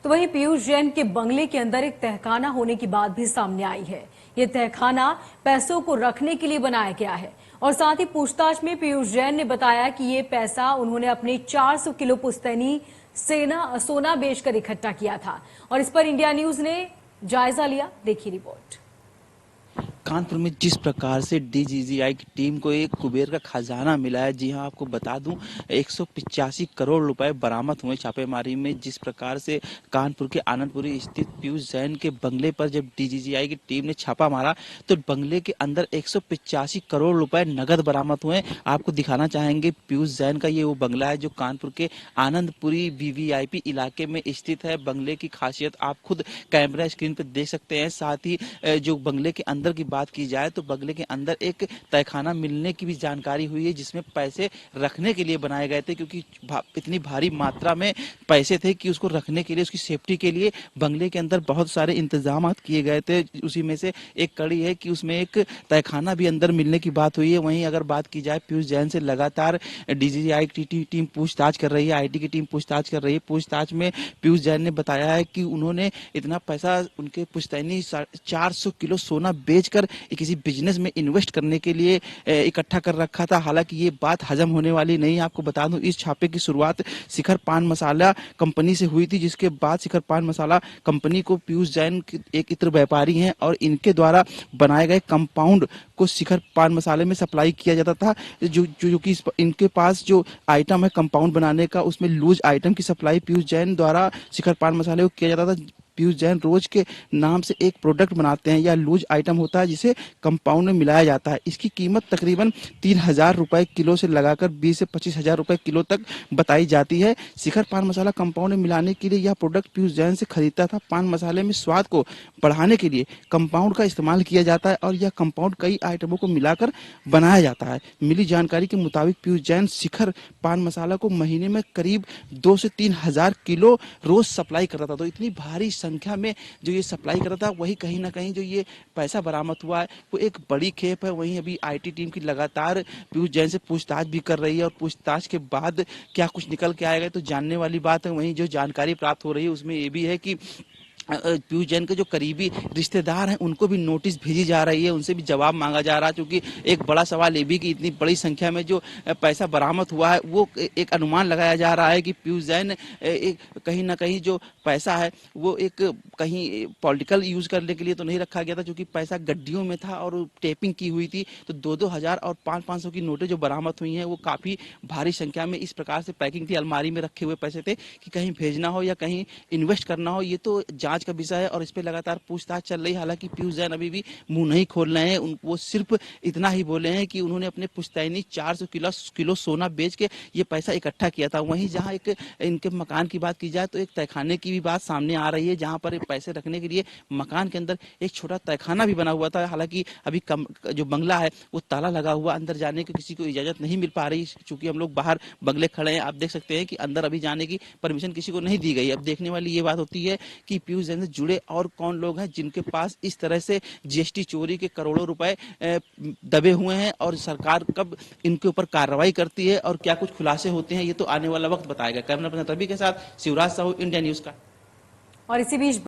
तो वहीं पीयूष जैन के बंगले के अंदर एक तहखाना होने की बात भी सामने आई है। ये तहखाना पैसों को रखने के लिए बनाया गया है और साथ ही पूछताछ में पीयूष जैन ने बताया कि ये पैसा उन्होंने अपने 400 किलो पुश्तैनी सोना बेचकर इकट्ठा किया था और इस पर इंडिया न्यूज ने जायजा लिया। देखिए रिपोर्ट। कानपुर में जिस प्रकार से डीजीजीआई की टीम को एक कुबेर का खजाना मिला है, जी हां, आपको बता दूं 185 करोड़ रुपए बरामद हुए छापेमारी में। जिस प्रकार से कानपुर के आनंदपुरी स्थित पीयूष जैन के बंगले पर जब डीजीजीआई की टीम ने छापा मारा तो बंगले के अंदर 185 करोड़ रुपए नगद बरामद हुए। आपको दिखाना चाहेंगे पीयूष जैन का ये वो बंगला है जो कानपुर के आनंदपुरी वीवीआईपी इलाके में स्थित है। बंगले की खासियत आप खुद कैमरा स्क्रीन पर देख सकते हैं। साथ ही जो बंगले के अंदर की बात की जाए तो बंगले के अंदर एक तहखाना मिलने की भी जानकारी हुई है जिसमें पैसे रखने के लिए बनाए गए थे, क्योंकि इतनी भारी मात्रा में पैसे थे कि उसको रखने के लिए, उसकी सेफ्टी के लिए बंगले के अंदर बहुत सारे इंतजाम किए गए थे। उसी में से एक कड़ी है कि उसमें एक तहखाना भी अंदर मिलने की बात हुई है। वहीं अगर बात की जाए पीयूष जैन से लगातार डीजीजीआई की टीम पूछताछ कर रही है, आईटी की टीम पूछताछ कर रही है। पूछताछ में पीयूष जैन ने बताया है कि उन्होंने इतना पैसा उनके पुश्तैनी 400 किलो सोना बेचकर किसी बिजनेस में इन्वेस्ट करने के लिए इकट्ठा कर रखा था। हालांकि ये बात हजम होने वाली नहीं। आपको बता दूं इस छापे की शुरुआत शिखर पान मसाला कंपनी से हुई थी, जिसके बाद शिखर पान मसाला कंपनी को पीयूष जैन एक इत्र व्यापारी हैं और इनके द्वारा बनाए गए कंपाउंड को शिखर पान मसाले में सप्लाई किया जाता था। जो कि इनके पास जो आइटम है कंपाउंड बनाने का, उसमें लूज आइटम की सप्लाई पीयूष जैन द्वारा शिखर पान मसाले को किया जाता था। पीयूष जैन रोज के नाम से एक प्रोडक्ट बनाते हैं या लूज आइटम होता है जिसे कंपाउंड में मिलाया जाता है। इसकी कीमत तकरीबन 3,000 रुपए किलो से लगाकर 20 से 25,000 रुपए किलो तक बताई जाती है। शिखर पान मसाला कंपाउंड में मिलाने के लिए यह प्रोडक्ट पीयूष जैन से खरीदता था। पान मसाले में स्वाद को बढ़ाने के लिए कंपाउंड का इस्तेमाल किया जाता है और यह कंपाउंड कई आइटमों को मिलाकर बनाया जाता है। मिली जानकारी के मुताबिक पीयूष जैन शिखर पान मसाला को महीने में करीब 2 से 3,000 किलो रोज सप्लाई करता था। तो इतनी भारी संख्या में जो ये सप्लाई कर रहा था, वही कहीं ना कहीं जो ये पैसा बरामद हुआ है वो एक बड़ी खेप है। वहीं अभी आईटी टीम की लगातार पीयूष जैन से पूछताछ भी कर रही है और पूछताछ के बाद क्या कुछ निकल के आएगा तो जानने वाली बात है। वहीं जो जानकारी प्राप्त हो रही है उसमें ये भी है कि पीयूष जैन के जो करीबी रिश्तेदार हैं उनको भी नोटिस भेजी जा रही है, उनसे भी जवाब मांगा जा रहा है। क्योंकि एक बड़ा सवाल ये भी कि इतनी बड़ी संख्या में जो पैसा बरामद हुआ है वो एक अनुमान लगाया जा रहा है कि पीयूष जैन एक कहीं ना कहीं जो पैसा है वो एक कहीं पॉलिटिकल यूज करने के लिए तो नहीं रखा गया था, क्योंकि पैसा गड्डियों में था और टेपिंग की हुई थी। तो 2-2 हजार और 500-500 की नोटें जो बरामद हुई हैं वो काफी भारी संख्या में इस प्रकार से पैकिंग थी, अलमारी में रखे हुए पैसे थे कि कहीं भेजना हो या कहीं इन्वेस्ट करना हो। ये तो जांच का विषय है और इस पे लगातार पूछताछ चल रही है। हालांकि पीयूष जैन अभी भी मुंह नहीं खोल रहे हैं। वो सिर्फ इतना ही बोले हैं कि उन्होंने अपने पुश्तैनी 400 किलो सोना बेच के ये पैसा इकट्ठा किया था। वहीं जहां एक इनके मकान की बात की जाए तो एक तहखाने की भी बात सामने आ रही है, जहां पर पैसे रखने के लिए मकान के अंदर एक छोटा तहखाना भी बना हुआ था। हालांकि अभी जो बंगला है वो ताला लगा हुआ, अंदर जाने की किसी को इजाजत नहीं मिल पा रही। चूंकि हम लोग बाहर बंगले खड़े हैं, आप देख सकते हैं कि अंदर अभी जाने की परमिशन किसी को नहीं दी गई। अब देखने वाली ये बात होती है कि पीयूष जैन से जुड़े और कौन लोग हैं जिनके पास इस तरह से जीएसटी चोरी के करोड़ों रुपए दबे हुए हैं और सरकार कब इनके ऊपर कार्रवाई करती है और क्या कुछ खुलासे होते हैं, ये तो आने वाला वक्त बताएगा। कैमरा पर्सन रवि के साथ शिवराज साहू, इंडिया न्यूज का। और इसी बीच